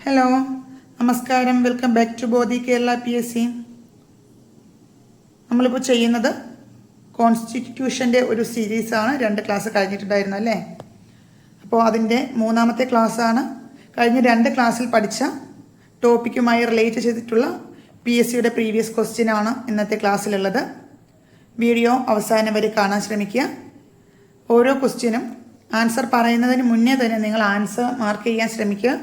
Hello, നമസ്കാരം. Welcome back to Bodhi Kerala PSC. നമ്മളിപ്പോൾ ചെയ്യുന്നത് കോൺസ്റ്റിറ്റ്യൂഷൻ്റെ ഒരു സീരീസാണ്. 2 ക്ലാസ് കഴിഞ്ഞിട്ടുണ്ടായിരുന്നു അല്ലേ? അപ്പോൾ അതിൻ്റെ 3ാമത്തെ ക്ലാസ്സാണ്. കഴിഞ്ഞ 2 ക്ലാസ്സിൽ പഠിച്ച ടോപ്പിക്കുമായി റിലേറ്റ് ചെയ്തിട്ടുള്ള PSCയുടെ പ്രീവിയസ് ക്വസ്റ്റ്യനാണ് ഇന്നത്തെ ക്ലാസ്സിലുള്ളത്. വീഡിയോ അവസാനം വരെ കാണാൻ ശ്രമിക്കുക. ഓരോ ക്വസ്റ്റ്യനും ആൻസർ പറയുന്നതിന് മുന്നേ തന്നെ നിങ്ങൾ ആൻസർ മാർക്ക് ചെയ്യാൻ ശ്രമിക്കുക.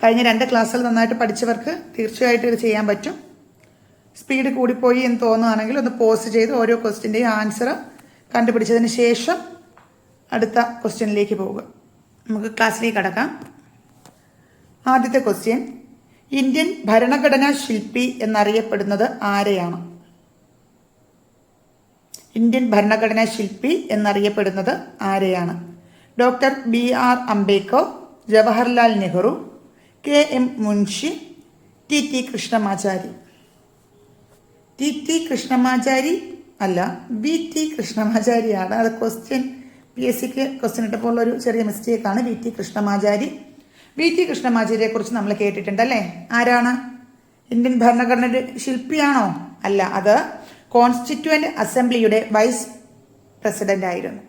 കഴിഞ്ഞ 2 ക്ലാസ്സിൽ നന്നായിട്ട് പഠിച്ചവർക്ക് തീർച്ചയായിട്ടും ഇത് ചെയ്യാൻ പറ്റും. സ്പീഡ് കൂടിപ്പോയി എന്ന് തോന്നുകയാണെങ്കിൽ ഒന്ന് പോസ്റ്റ് ചെയ്ത് ഓരോ ക്വസ്റ്റ്യൻ്റെയും ആൻസർ കണ്ടുപിടിച്ചതിന് ശേഷം അടുത്ത ക്വസ്റ്റ്യനിലേക്ക് പോവുക. നമുക്ക് ക്ലാസ്സിലേക്ക് കടക്കാം. ആദ്യത്തെ ക്വസ്റ്റ്യൻ, ഇന്ത്യൻ ഭരണഘടനാ ശില്പി എന്നറിയപ്പെടുന്നത് ആരെയാണ്? ഇന്ത്യൻ ഭരണഘടനാ ശില്പി എന്നറിയപ്പെടുന്നത് ആരെയാണ്? Doctor BR Ambedkar, Jawaharlal Nehru, KM Munshi, TT Krishnamachari. TT Krishnamachari അല്ല, VT കൃഷ്ണമാചാരിയാണ്. അത് ക്വസ്റ്റ്യൻ PSCക്ക് ക്വസ്റ്റ്യൻ ഇട്ടപ്പോൾ ഒരു ചെറിയ മിസ്റ്റേക്കാണ്. VT കൃഷ്ണമാചാരി. VT കൃഷ്ണമാചാരിയെ കുറിച്ച് നമ്മൾ കേട്ടിട്ടുണ്ടല്ലേ? ആരാണ്? ഇന്ത്യൻ ഭരണഘടനയുടെ ശില്പിയാണോ? അല്ല, അത് കോൺസ്റ്റിറ്റ്യൂവന്റ് അസംബ്ലിയുടെ വൈസ് പ്രസിഡന്റ് ആയിരുന്നു.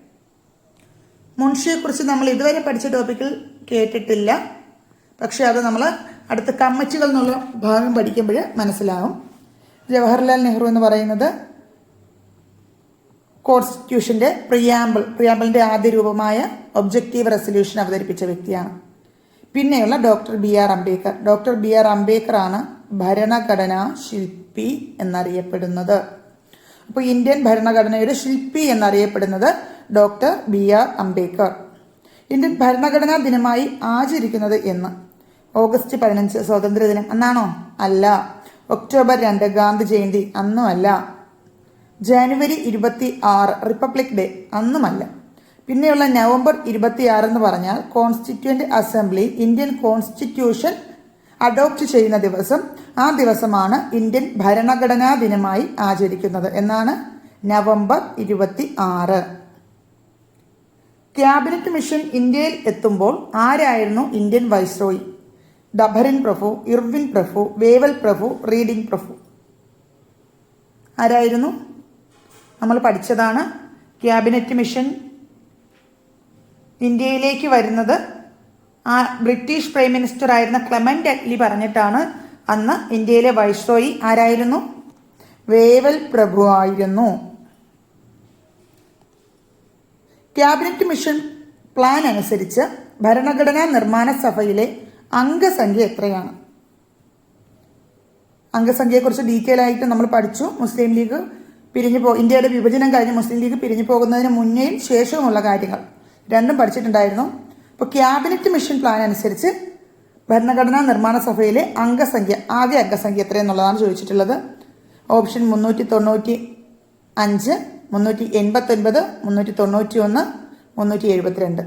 മുൻഷിയെക്കുറിച്ച് നമ്മൾ ഇതുവരെ പഠിച്ച ടോപ്പിക്കിൽ കേട്ടിട്ടില്ല. പക്ഷെ അത് നമ്മൾ അടുത്ത കമ്മിറ്റികൾ എന്നുള്ള ഭാഗം പഠിക്കുമ്പോൾ മനസ്സിലാവും. ജവഹർലാൽ നെഹ്റു എന്ന് പറയുന്നത് കോൺസ്റ്റിറ്റ്യൂഷന്റെ പ്രിയാമ്പിളിന്റെ ആദ്യ രൂപമായ ഒബ്ജക്റ്റീവ് റെസൊല്യൂഷൻ അവതരിപ്പിച്ച വ്യക്തിയാണ്. പിന്നെയുള്ള doctor BR Ambedkar. Doctor BR Ambedkar ആണ് ഭരണഘടനാ ശില്പി എന്നറിയപ്പെടുന്നത്. അപ്പോൾ ഇന്ത്യൻ ഭരണഘടനയുടെ ശില്പി എന്നറിയപ്പെടുന്നത് ഡോക്ടർ BR അംബേദ്കർ. ഇന്ത്യൻ ഭരണഘടനാ ദിനമായി ആചരിക്കുന്നത് എന്ന്? ഓഗസ്റ്റ് 15 സ്വാതന്ത്ര്യദിനം അന്നാണോ? അല്ല. ഒക്ടോബർ 2 ഗാന്ധി ജയന്തി അന്നും അല്ല. ജനുവരി 26 റിപ്പബ്ലിക് ഡേ അന്നുമല്ല. പിന്നെയുള്ള നവംബർ 26 എന്ന് പറഞ്ഞാൽ constituent assembly Indian constitution adopt ചെയ്യുന്ന ദിവസം. ആ ദിവസമാണ് ഇന്ത്യൻ ഭരണഘടനാ ദിനമായി ആചരിക്കുന്നത്. എന്നാണ്? നവംബർ 26. ക്യാബിനറ്റ് മിഷൻ ഇന്ത്യയിൽ എത്തുമ്പോൾ ആരായിരുന്നു ഇന്ത്യൻ വൈസ്രോയി? ഡഭരിൻ പ്രഭു, ഇർവിൻ പ്രഭു, വേവൽ പ്രഭു, റീഡിംഗ് പ്രഭു. ആരായിരുന്നു? നമ്മൾ പഠിച്ചതാണ്. ക്യാബിനറ്റ് മിഷൻ ഇന്ത്യയിലേക്ക് വരുന്നത് ബ്രിട്ടീഷ് പ്രൈം മിനിസ്റ്റർ ആയിരുന്ന ക്ലെമന്റ് അറ്റ്ലി പറഞ്ഞിട്ടാണ്. അന്ന് ഇന്ത്യയിലെ വൈസ്രോയി ആരായിരുന്നു? വേവൽ പ്രഭു ആയിരുന്നു. ക്യാബിനറ്റ് മിഷൻ പ്ലാൻ അനുസരിച്ച് ഭരണഘടനാ നിർമ്മാണ സഭയിലെ അംഗസംഖ്യ എത്രയാണ്? അംഗസംഖ്യയെക്കുറിച്ച് ഡീറ്റെയിൽ ആയിട്ട് നമ്മൾ പഠിച്ചു. മുസ്ലിം ലീഗ് ഇന്ത്യയുടെ വിഭജനം കഴിഞ്ഞ് മുസ്ലിം ലീഗ് പിരിഞ്ഞു പോകുന്നതിന് മുന്നേയും ശേഷവുമുള്ള കാര്യങ്ങൾ രണ്ടും പഠിച്ചിട്ടുണ്ടായിരുന്നു. ഇപ്പോൾ ക്യാബിനറ്റ് മിഷൻ പ്ലാൻ അനുസരിച്ച് ഭരണഘടനാ നിർമ്മാണ സഭയിലെ അംഗസംഖ്യ, ആകെ അംഗസംഖ്യ എത്രയെന്നുള്ളതാണ് ചോദിച്ചിട്ടുള്ളത്. ഓപ്ഷൻ 395, 389, 391, 372.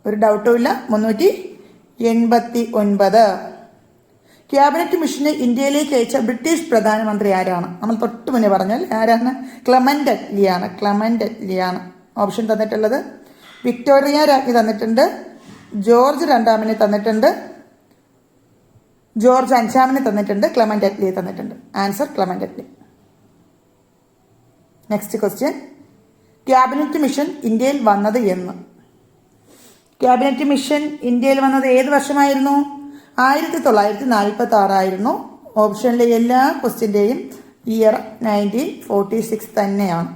ഒരു ഡൗട്ടും ഇല്ല, 389. ക്യാബിനറ്റ് മിഷനെ ഇന്ത്യയിലേക്ക് അയച്ച ബ്രിട്ടീഷ് പ്രധാനമന്ത്രി ആരാണ്? നമ്മൾ തൊട്ട് മുന്നേ പറഞ്ഞാൽ ആരാണ്? ക്ലെമന്റ് അറ്റ്ലിയാണ്. ഓപ്ഷൻ തന്നിട്ടുള്ളത് വിക്ടോറിയ രാജ്ഞി തന്നിട്ടുണ്ട്, ജോർജ് 2ാമനെ തന്നിട്ടുണ്ട്, ജോർജ് 5ാമനെ തന്നിട്ടുണ്ട്, ക്ലെമന്റ് അറ്റ്ലിയെ തന്നിട്ടുണ്ട്. Answer Clement Atley. Next question, cabinet mission ഇന്ത്യയിൽ വന്നത് എന്ന്? ക്യാബിനറ്റ് മിഷൻ ഇന്ത്യയിൽ വന്നത് ഏത് വർഷമായിരുന്നു? 1946 ആയിരുന്നു. ഓപ്ഷനിലെ എല്ലാ ക്വസ്റ്റ്യൻ്റെയും ഇയർ 1946 തന്നെയാണ്.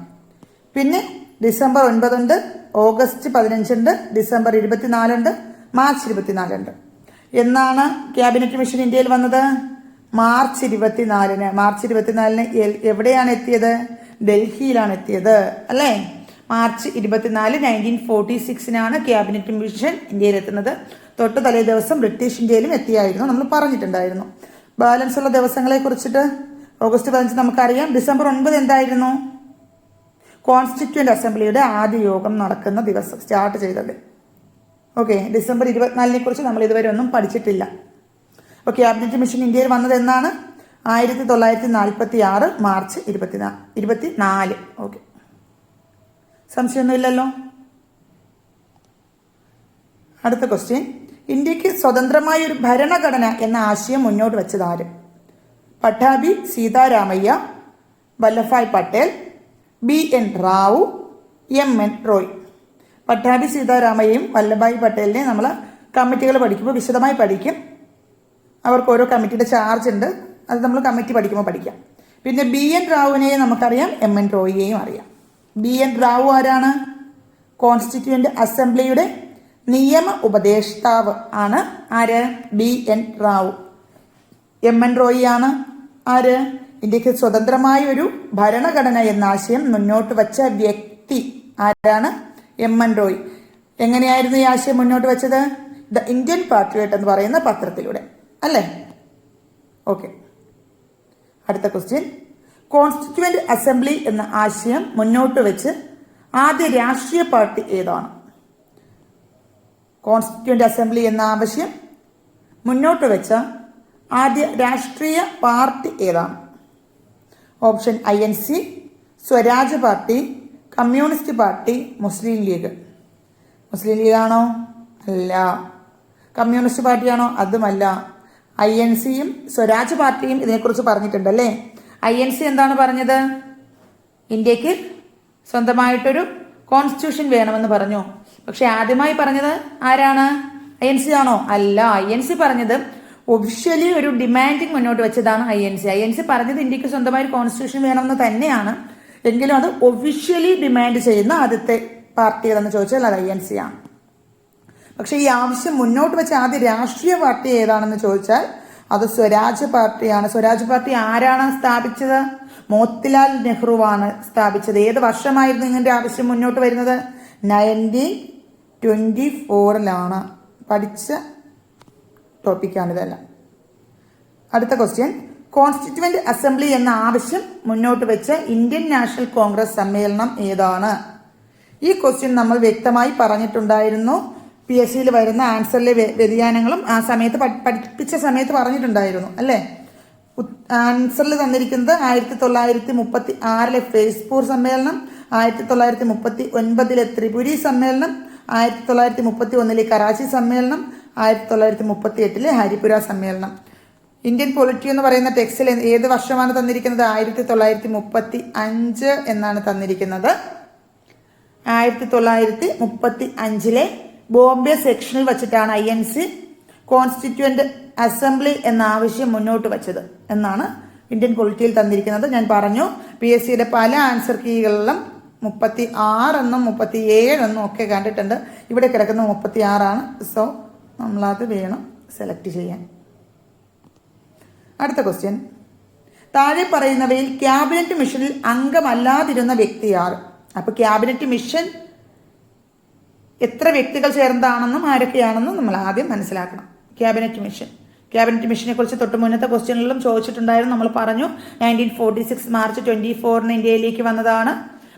പിന്നെ ഡിസംബർ 9 ഉണ്ട്, ഓഗസ്റ്റ് 15 ഉണ്ട്, ഡിസംബർ 24 ഉണ്ട്, മാർച്ച് 24 ഉണ്ട്. എന്നാണ് ക്യാബിനറ്റ് മിഷൻ ഇന്ത്യയിൽ വന്നത്? മാർച്ച് 24. മാർച്ച് 24 എവിടെയാണ് എത്തിയത്? ഡൽഹിയിലാണ് എത്തിയത് അല്ലേ? മാർച്ച് 24, 1946 ക്യാബിനറ്റ് മിഷൻ ഇന്ത്യയിൽ എത്തുന്നത്. തൊട്ട് തലേ ദിവസം ബ്രിട്ടീഷ് ഇന്ത്യയിലും എത്തിയായിരുന്നു, നമ്മൾ പറഞ്ഞിട്ടുണ്ടായിരുന്നു. ബാലൻസ് ഉള്ള ദിവസങ്ങളെ കുറിച്ചിട്ട് ഓഗസ്റ്റ് 15 നമുക്കറിയാം. ഡിസംബർ 9 എന്തായിരുന്നു? കോൺസ്റ്റിറ്റ്യൂവന്റ് അസംബ്ലിയുടെ ആദ്യ യോഗം നടക്കുന്ന ദിവസം, സ്റ്റാർട്ട് ചെയ്തത്. ഓക്കെ, ഡിസംബർ 24 കുറിച്ച് നമ്മൾ ഇതുവരെ ഒന്നും പഠിച്ചിട്ടില്ല. അപ്പോൾ ക്യാബിനറ്റ് മിഷൻ ഇന്ത്യയിൽ വന്നത് എന്നാണ്? 1946 മാർച്ച് 24. ഓക്കെ, സംശയമൊന്നുമില്ലല്ലോ. അടുത്ത ക്വസ്റ്റ്യൻ, ഇന്ത്യക്ക് സ്വതന്ത്രമായ ഒരു ഭരണഘടന എന്ന ആശയം മുന്നോട്ട് വെച്ചത് ആര്? Pattabhi Sitaramayya, Vallabhbhai Patel, BN Rao, MN Roy. പട്ടാഭി സീതാരാമയ്യയും വല്ലഭായ് പട്ടേലിനെയും നമ്മൾ കമ്മിറ്റികൾ പഠിക്കുമ്പോൾ വിശദമായി പഠിക്കും. അവർക്ക് ഓരോ കമ്മിറ്റിയുടെ ചാർജ് ഉണ്ട്, അത് നമ്മൾ കമ്മിറ്റി പഠിക്കുമ്പോൾ പഠിക്കാം. പിന്നെ BN റാവുവിനെയും നമുക്കറിയാം, MN റോയിയെയും അറിയാം. BN റാവു ആരാണ്? കോൺസ്റ്റിറ്റ്യൂവന്റ് അസംബ്ലിയുടെ നിയമ ഉപദേഷ്ടാവ് ആണ് ആര്? BN റാവു. MN റോയി ആണ് ആര്? ഇന്ത്യക്ക് സ്വതന്ത്രമായ ഒരു ഭരണഘടന എന്ന ആശയം മുന്നോട്ട് വച്ച വ്യക്തി ആരാണ്? MN റോയ്. എങ്ങനെയായിരുന്നു ഈ ആശയം മുന്നോട്ട് വെച്ചത്? ദ ഇന്ത്യൻ പാട്രിയോട്ട് എന്ന് പറയുന്ന പത്രത്തിലൂടെ അല്ലേ? ഓക്കെ, അടുത്ത ക്വസ്റ്റ്യൻ. കോൺസ്റ്റിറ്റ്യൂവന്റ് അസംബ്ലി എന്ന ആശയം മുന്നോട്ട് വെച്ച് ആദ്യ രാഷ്ട്രീയ പാർട്ടി ഏതാണ്? കോൺസ്റ്റിറ്റ്യൂവന്റ് അസംബ്ലി എന്ന ആവശ്യം മുന്നോട്ട് വെച്ച ആദ്യ രാഷ്ട്രീയ പാർട്ടി ഏതാണ്? Option INC, Swaraj party, communist party, Muslim League. Muslim ലീഗാണോ? അല്ല. കമ്മ്യൂണിസ്റ്റ് പാർട്ടിയാണോ? അതുമല്ല. INCയും സ്വരാജ് പാർട്ടിയും ഇതിനെക്കുറിച്ച് പറഞ്ഞിട്ടുണ്ടല്ലേ. INC എന്താണ് പറഞ്ഞത്? ഇന്ത്യക്ക് സ്വന്തമായിട്ടൊരു കോൺസ്റ്റിറ്റ്യൂഷൻ വേണമെന്ന് പറഞ്ഞു. പക്ഷെ ആദ്യമായി പറഞ്ഞത് ആരാണ്? INC ആണോ? അല്ല. INC പറഞ്ഞത് ഒഫീഷ്യലി ഒരു ഡിമാൻഡിങ് മുന്നോട്ട് വെച്ചതാണ് INC പറഞ്ഞത് ഇന്ത്യക്ക് സ്വന്തമായി കോൺസ്റ്റിറ്റ്യൂഷൻ വേണമെന്ന് തന്നെയാണ്. എങ്കിലും അത് ഒഫീഷ്യലി ഡിമാൻഡ് ചെയ്യുന്ന ആദ്യത്തെ പാർട്ടി ഏതെന്ന് ചോദിച്ചാൽ അത് INC ആണ്. പക്ഷെ ഈ ആവശ്യം മുന്നോട്ട് വെച്ച ആദ്യ രാഷ്ട്രീയ പാർട്ടി ഏതാണെന്ന് ചോദിച്ചാൽ അത് സ്വരാജ് പാർട്ടിയാണ്. സ്വരാജ് പാർട്ടി ആരാണ് സ്ഥാപിച്ചത്? മോത്തിലാൽ നെഹ്റുവാണ് സ്ഥാപിച്ചത്. ഏത് വർഷമായിരുന്നു ഇങ്ങനത്തെ ആവശ്യം മുന്നോട്ട് വരുന്നത്? 1924 പഠിച്ച ടോപ്പിക്കാണിതെല്ലാം. അടുത്ത ക്വസ്റ്റ്യൻ. കോൺസ്റ്റിറ്റ്യൂവന്റ് അസംബ്ലി എന്ന ആവശ്യം മുന്നോട്ട് വെച്ച ഇന്ത്യൻ നാഷണൽ കോൺഗ്രസ് സമ്മേളനം ഏതാണ്? ഈ ക്വസ്റ്റ്യൻ നമ്മൾ വ്യക്തമായി പറഞ്ഞിട്ടുണ്ടായിരുന്നു. PSCയിൽ വരുന്ന ആൻസറിലെ വ്യതിയാനങ്ങളും ആ സമയത്ത് പഠിപ്പിച്ച സമയത്ത് പറഞ്ഞിട്ടുണ്ടായിരുന്നു അല്ലേ? ആൻസറിൽ തന്നിരിക്കുന്നത് 1936 ഫേസ്പൂർ സമ്മേളനം, 1939 ത്രിപുരി സമ്മേളനം, 1931 കറാച്ചി സമ്മേളനം, 1938 ഹരിപുര സമ്മേളനം. ഇന്ത്യൻ പൊളിറ്റി എന്ന് പറയുന്ന ടെക്സ്റ്റിൽ ഏത് വർഷമാണ് തന്നിരിക്കുന്നത്? 1935 എന്നാണ് തന്നിരിക്കുന്നത്. 1935 ബോംബെ സെക്ഷനിൽ വച്ചിട്ടാണ് INC കോൺസ്റ്റിറ്റ്യൂവന്റ് അസംബ്ലി എന്ന ആവശ്യം മുന്നോട്ട് വച്ചത് എന്നാണ് ഇന്ത്യൻ പൊളിറ്റിയിൽ തന്നിരിക്കുന്നത്. ഞാൻ പറഞ്ഞു PSCയുടെ പല ആൻസർ കീകളിലും 36 എന്നും 37 എന്നും ഒക്കെ കണ്ടിട്ടുണ്ട്. ഇവിടെ കിടക്കുന്ന 36 ആണ്. സോ നമ്മളത് വേണം സെലക്ട് ചെയ്യാൻ. അടുത്ത ക്വസ്റ്റ്യൻ. താഴെ പറയുന്നവയിൽ ക്യാബിനറ്റ് മിഷനിൽ അംഗമല്ലാതിരുന്ന വ്യക്തി ആർ? അപ്പൊ ക്യാബിനറ്റ് മിഷൻ എത്ര വ്യക്തികൾ ചേർന്നതാണെന്നും ആരൊക്കെയാണെന്നും നമ്മൾ ആദ്യം മനസ്സിലാക്കണം. ക്യാബിനറ്റ് മിഷനെ കുറിച്ച് തൊട്ട് മുന്നത്തെ ക്വസ്റ്റ്യനിലും ചോദിച്ചിട്ടുണ്ടായിരുന്നു. നമ്മൾ പറഞ്ഞു 1946 മാർച്ച് 24 ഇന്ത്യയിലേക്ക് വന്നതാണ്.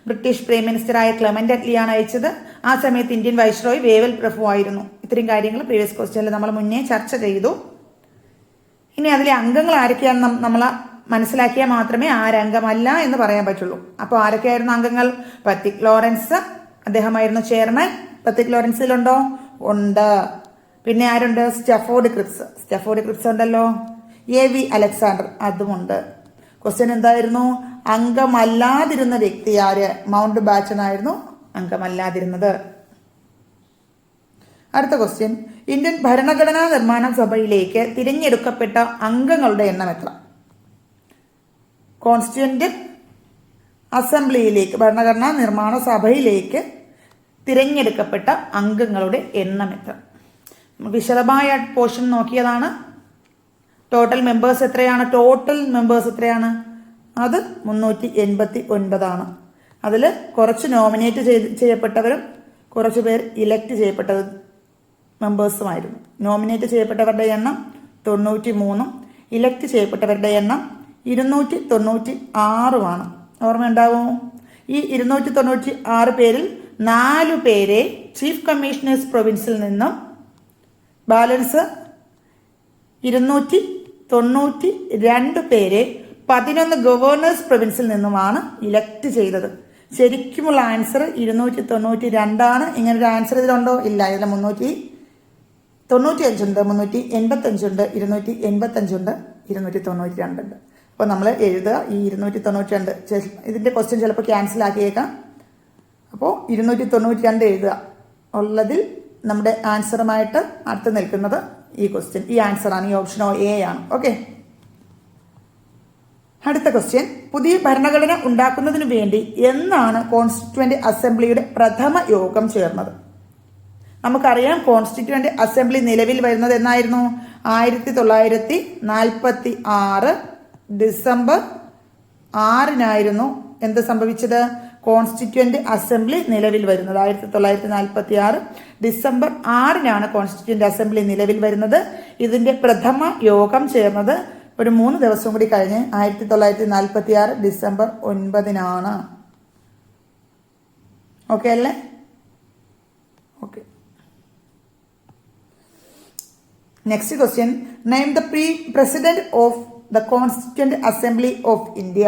ബ്രിട്ടീഷ് പ്രൈം മിനിസ്റ്ററായ ക്ലെമന്റ് അറ്റ്ലിയാണ് അയച്ചത്. ആ സമയത്ത് ഇന്ത്യൻ വൈസ്രോയ് വേവൽ പ്രഭു ആയിരുന്നു. ഇത്രയും കാര്യങ്ങൾ പ്രീവിയസ് ക്വസ്റ്റ്യനിൽ നമ്മൾ മുന്നേ ചർച്ച ചെയ്തു. ഇനി അതിലെ അംഗങ്ങൾ ആരൊക്കെയാണെന്ന് നമ്മൾ മനസ്സിലാക്കിയാൽ മാത്രമേ ആരംഗമല്ല എന്ന് പറയാൻ പറ്റുള്ളൂ. അപ്പോൾ ആരൊക്കെയായിരുന്നു അംഗങ്ങൾ? പത്തിക് ലോറൻസ്, അദ്ദേഹമായിരുന്നു ചെയർമാൻ. പത്തിക് ലോറൻസിലുണ്ടോ? ഉണ്ട്. പിന്നെ ആരുണ്ട്? സ്റ്റഫോർഡ് ക്രിപ്സ് ഉണ്ടല്ലോ. AV അലക്സാണ്ടർ അതുമുണ്ട്. ക്വസ്റ്റ്യൻ എന്തായിരുന്നു? അംഗമല്ലാതിരുന്ന വ്യക്തി ആര്? മൗണ്ട് ബാറ്റൺ ആയിരുന്നു അംഗമല്ലാതിരുന്നത്. അടുത്ത ക്വസ്റ്റ്യൻ. ഇന്ത്യൻ ഭരണഘടനാ നിർമ്മാണ സഭയിലേക്ക് തിരഞ്ഞെടുക്കപ്പെട്ട അംഗങ്ങളുടെ എണ്ണം എത്ര? കോൺസ്റ്റിറ്റ്യൂവന്റ് അസംബ്ലിയിലേക്ക്, ഭരണഘടനാ നിർമ്മാണ സഭയിലേക്ക് തിരഞ്ഞെടുക്കപ്പെട്ട അംഗങ്ങളുടെ എണ്ണം എത്ര? വിശദമായ പോർഷൻ നോക്കിയതാണ്. ടോട്ടൽ മെമ്പേഴ്സ് എത്രയാണ്? അത് 389 ആണ്. അതിൽ കുറച്ച് നോമിനേറ്റ് ചെയ്യപ്പെട്ടവരും കുറച്ച് പേർ ഇലക്ട് ചെയ്യപ്പെട്ട മെമ്പേഴ്സുമായിരുന്നു. നോമിനേറ്റ് ചെയ്യപ്പെട്ടവരുടെ എണ്ണം 93, ഇലക്ട് ചെയ്യപ്പെട്ടവരുടെ എണ്ണം 296 ഓർമ്മയുണ്ടാവുമോ? ഈ 296 പേരിൽ 4 പേരെ ചീഫ് കമ്മീഷണേഴ്സ് പ്രൊവിൻസിൽ നിന്നും, ബാലൻസ് 292 പേരെ 11 ഗവർണേഴ്സ് പ്രൊവിൻസിൽ നിന്നുമാണ് ഇലക്ട് ചെയ്തത്. ശരിക്കുമുള്ള ആൻസർ 292 ആണ്. ഇങ്ങനൊരു ആൻസർ ഇതിലുണ്ടോ? ഇല്ല. ഇതിൽ 95ഉണ്ട്, 385ഉണ്ട്, 285ഉണ്ട്, 292 ഉണ്ട്. അപ്പോൾ നമ്മൾ എഴുതുക ഈ 292. ഇതിൻ്റെ ക്വസ്റ്റ്യൻ ചിലപ്പോൾ ക്യാൻസൽ ആക്കിയേക്കാം. അപ്പോൾ 292 എഴുതുക. ഉള്ളതിൽ നമ്മുടെ ആൻസറുമായിട്ട് അടുത്ത് നിൽക്കുന്നത് ഈ ക്വസ്റ്റ്യൻ, ഈ ആൻസറാണ്, ഈ ഓപ്ഷൻ എ ആണ്. ഓക്കെ. അടുത്ത ക്വസ്റ്റ്യൻ, പുതിയ ഭരണഘടന ഉണ്ടാക്കുന്നതിന് വേണ്ടി എന്നാണ് കോൺസ്റ്റിറ്റ്യൂവന്റ് അസംബ്ലിയുടെ പ്രഥമ യോഗം ചേർന്നത്? നമുക്കറിയാം കോൺസ്റ്റിറ്റ്യൂവന്റ് അസംബ്ലി നിലവിൽ വരുന്നത് എന്നായിരുന്നു? 1946 ഡിസംബർ 6 എന്ത് സംഭവിച്ചത്? കോൺസ്റ്റിറ്റ്യൂവന്റ് അസംബ്ലി നിലവിൽ വരുന്നത് 1946 ഡിസംബർ 6 കോൺസ്റ്റിറ്റ്യൂവന്റ് അസംബ്ലി നിലവിൽ വരുന്നത്. ഇതിന്റെ പ്രഥമ യോഗം ചേർന്നത് ഒരു 3 ദിവസം കൂടി കഴിഞ്ഞ് 1946 ഡിസംബർ 9 ഓക്കെ അല്ലേ? Okay. Next question, name the president of the constituent assembly of India.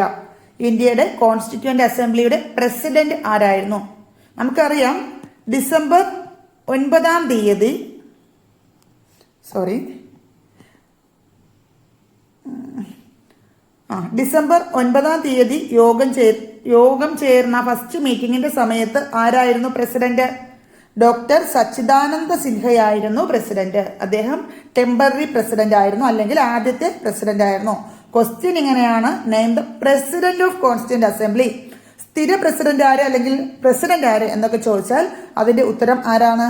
ഇന്ത്യയുടെ കോൺസ്റ്റിറ്റ്യൂവന്റ് അസംബ്ലിയുടെ പ്രസിഡന്റ് ആരായിരുന്നു? നമുക്കറിയാം ഡിസംബർ 9 ഡിസംബർ 9 യോഗം ചേർന്ന ഫസ്റ്റ് മീറ്റിംഗിന്റെ സമയത്ത് ആരായിരുന്നു പ്രസിഡന്റ്? ഡോക്ടർ സച്ചിദാനന്ദ സിൻഹയായിരുന്നു പ്രസിഡന്റ്. അദ്ദേഹം ടെമ്പററി പ്രസിഡന്റ് ആയിരുന്നു, അല്ലെങ്കിൽ ആദ്യത്തെ പ്രസിഡന്റ് ആയിരുന്നു. ക്വസ്റ്റ്യൻ ഇങ്ങനെയാണ്, name the president of constituent assembly. സ്ഥിര പ്രസിഡന്റ് ആര് അല്ലെങ്കിൽ പ്രസിഡന്റ് ആര് എന്നൊക്കെ ചോദിച്ചാൽ അതിന്റെ ഉത്തരം ആരാണ്?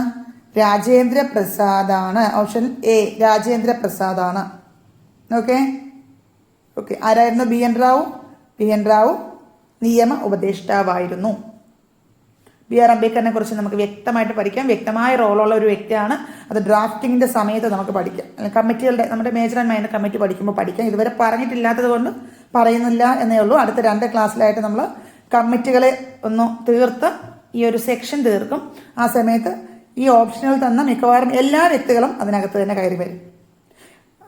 രാജേന്ദ്ര പ്രസാദ് ആണ്. ഓപ്ഷൻ എ രാജേന്ദ്ര പ്രസാദ് ആണ്. ഓക്കെ. ആരായിരുന്നു? ബി എൻ റാവു നിയമ ഉപദേഷ്ടാവായിരുന്നു. ബി ആർ അംബേദ്കറിനെ കുറിച്ച് നമുക്ക് വ്യക്തമായിട്ട് പഠിക്കാം. വ്യക്തമായ റോളുള്ള ഒരു വ്യക്തിയാണ്. അത് ഡ്രാഫ്റ്റിങ്ങിന്റെ സമയത്ത് നമുക്ക് പഠിക്കാം. കമ്മിറ്റികളുടെ നമ്മുടെ മേജർ ആൻഡ് മൈനർ കമ്മിറ്റി പഠിക്കുമ്പോൾ പഠിക്കാം. ഇതുവരെ പറഞ്ഞിട്ടില്ലാത്തത് കൊണ്ട് പറയുന്നില്ല എന്നേ ഉള്ളൂ. അടുത്ത 2 ക്ലാസ്സിലായിട്ട് നമ്മൾ കമ്മിറ്റികളെ ഒന്ന് തീർത്ത് ഈ ഒരു സെക്ഷൻ തീർക്കും. ആ സമയത്ത് ഈ ഓപ്ഷനുകൾ തന്ന മിക്കവാറും എല്ലാ വ്യക്തികളും അതിനകത്ത് തന്നെ കയറി വരും.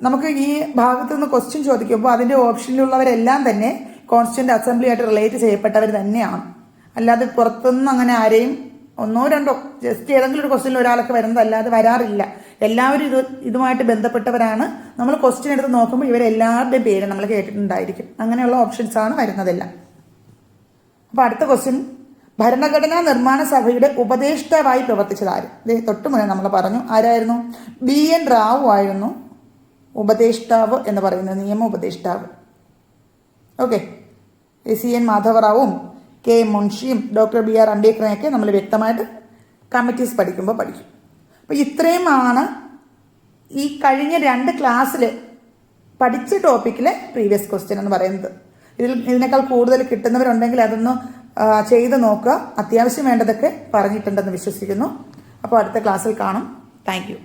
നമുക്ക് ഈ ഭാഗത്തു നിന്ന് ക്വസ്റ്റ്യൻ ചോദിക്കുമ്പോൾ അതിന്റെ ഓപ്ഷനിലുള്ളവരെല്ലാം തന്നെ കോൺസ്റ്റിറ്റ്യൂവന്റ് അസംബ്ലിയായിട്ട് റിലേറ്റ് ചെയ്യപ്പെട്ടവർ തന്നെയാണ്. അല്ലാതെ പുറത്തുനിന്ന് അങ്ങനെ ആരെയും 1 2 ജസ്റ്റ് ഏതെങ്കിലും ഒരു ക്വസ്റ്റ്യനിൽ ഒരാൾക്ക് വരുന്നത് അല്ലാതെ വരാറില്ല. എല്ലാവരും ഇതുമായിട്ട് ബന്ധപ്പെട്ടവരാണ്. നമ്മൾ ക്വസ്റ്റ്യൻ എടുത്ത് നോക്കുമ്പോൾ ഇവരെല്ലാവരുടെയും പേര് നമ്മൾ കേട്ടിട്ടുണ്ടായിരിക്കും. അങ്ങനെയുള്ള ഓപ്ഷൻസ് ആണ് വരുന്നതെല്ലാം. അപ്പൊ അടുത്ത ക്വസ്റ്റ്യൻ, ഭരണഘടനാ നിർമ്മാണ സഭയുടെ ഉപദേഷ്ടാവായി പ്രവർത്തിച്ചത് ആര്? തൊട്ടു മുന്നേ നമ്മൾ പറഞ്ഞു ആരായിരുന്നു? ബി എൻ റാവു ആയിരുന്നു ഉപദേഷ്ടാവ് എന്ന് പറയുന്നത്, നിയമ ഉപദേഷ്ടാവ്. ഓക്കെ. സി എൻ മാധവറാവും കെ മുൻഷിയും ഡോക്ടർ ബി ആർ അംബേദ്കറിനെയൊക്കെ നമ്മൾ വ്യക്തമായിട്ട് കമ്മിറ്റീസ് പഠിക്കുമ്പോൾ പഠിക്കും. അപ്പോൾ ഇത്രയുമാണ് ഈ കഴിഞ്ഞ 2 ക്ലാസ്സിൽ പഠിച്ച ടോപ്പിക്കിലെ പ്രീവിയസ് ക്വസ്റ്റ്യൻ എന്ന് പറയുന്നത്. ഇതിനേക്കാൾ കൂടുതൽ കിട്ടുന്നവരുണ്ടെങ്കിൽ അതൊന്ന് ചെയ്ത് നോക്കുക. അത്യാവശ്യം വേണ്ടതൊക്കെ പറഞ്ഞിട്ടുണ്ടെന്ന് വിശ്വസിക്കുന്നു. അപ്പോൾ അടുത്ത ക്ലാസ്സിൽ കാണും. Thank you.